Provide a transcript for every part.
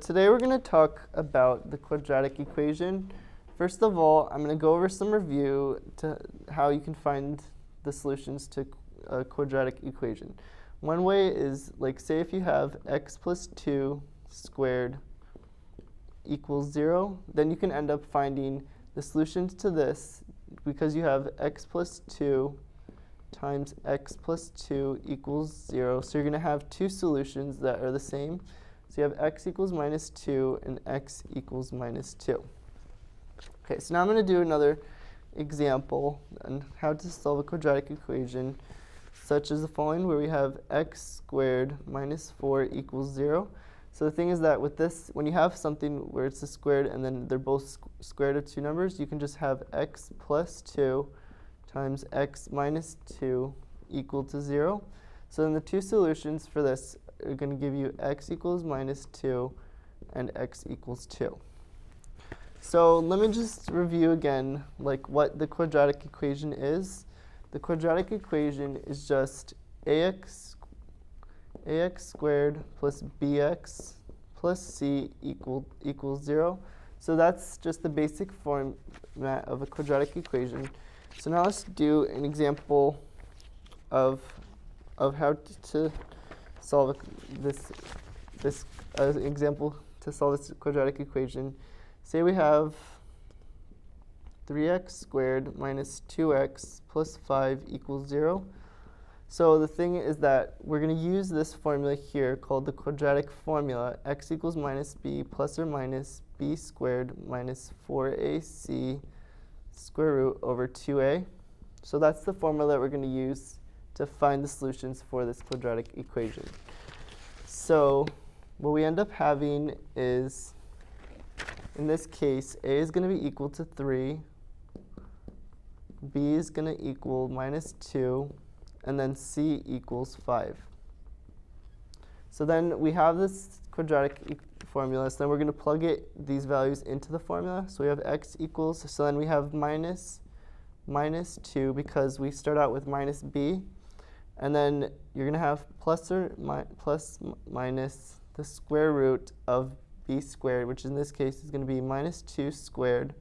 Today we're going to talk about the quadratic equation. First of all, I'm going to go over some review to how you can find the solutions to a quadratic equation. One way is, like, say if you have x plus 2 squared equals 0, then you can end up finding the solutions to this because you have x plus 2 times x plus 2 equals 0. So you're going to have two solutions that are the same. So you have x equals minus 2 and x equals minus 2. Okay, so now I'm going to do another example on how to solve a quadratic equation, such as the following, where we have x squared minus 4 equals 0. So the thing is that with this, when you have something where it's a squared and then they're both square root of two numbers, you can just have x plus 2 times x minus 2 equal to 0. So then the two solutions for this are going to give you x equals minus 2 and x equals 2. So let me just review again what the quadratic equation is. The quadratic equation is just ax squared plus bx plus c equals 0. So that's just the basic format of a quadratic equation. So now let's do an example of how to solve this example to solve this quadratic equation. Say we have 3x squared minus 2x plus 5 equals 0. So the thing is that we're going to use this formula here called the quadratic formula, x equals minus b plus or minus b squared minus 4ac square root over 2a. So that's the formula that we're going to use to find the solutions for this quadratic equation. So what we end up having is, in this case, a is going to be equal to 3, b is going to equal minus 2, and then c equals 5. So then we have this quadratic formula, so then we're going to plug these values into the formula. So we have x equals, so then we have minus 2 because we start out with minus b. And then you're going to have plus minus the square root of b squared, which in this case is going to be minus 2 squared.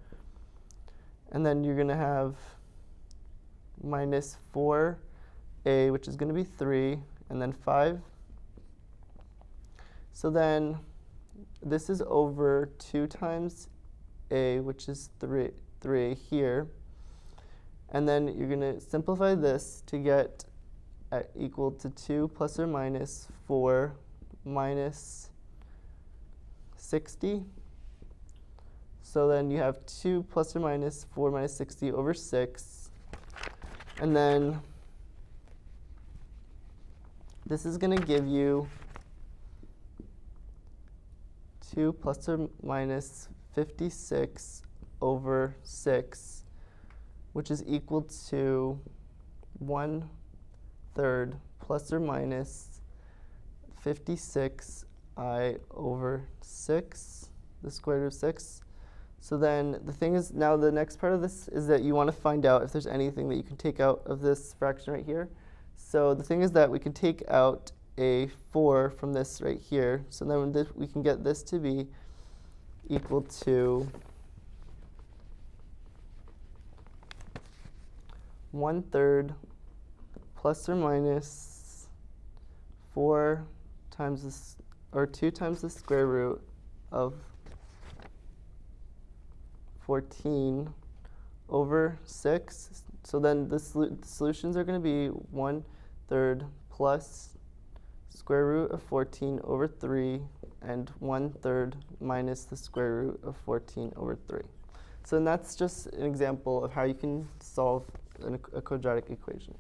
And then you're going to have minus 4a, which is going to be 3, and then 5. So then this is over 2 times a, which is 3 here. And then you're going to simplify this to get equal to 2 plus or minus 4 minus 60. So then you have 2 plus or minus 4 minus 60 over 6. And then this is going to give you 2 plus or minus 56 over 6, which is equal to 1/3 plus or minus 56i over 6, the square root of 6. So then the thing is, now the next part of this is that you want to find out if there's anything that you can take out of this fraction right here. So the thing is that we can take out a 4 from this right here. So then we can get this to be equal to 1/3 plus or minus 4 times this, or 2 times the square root of 14 over 6. So then the solutions are going to be 1/3 plus square root of 14 over 3 and 1/3 minus the square root of 14 over 3. So then that's just an example of how you can solve a quadratic equation.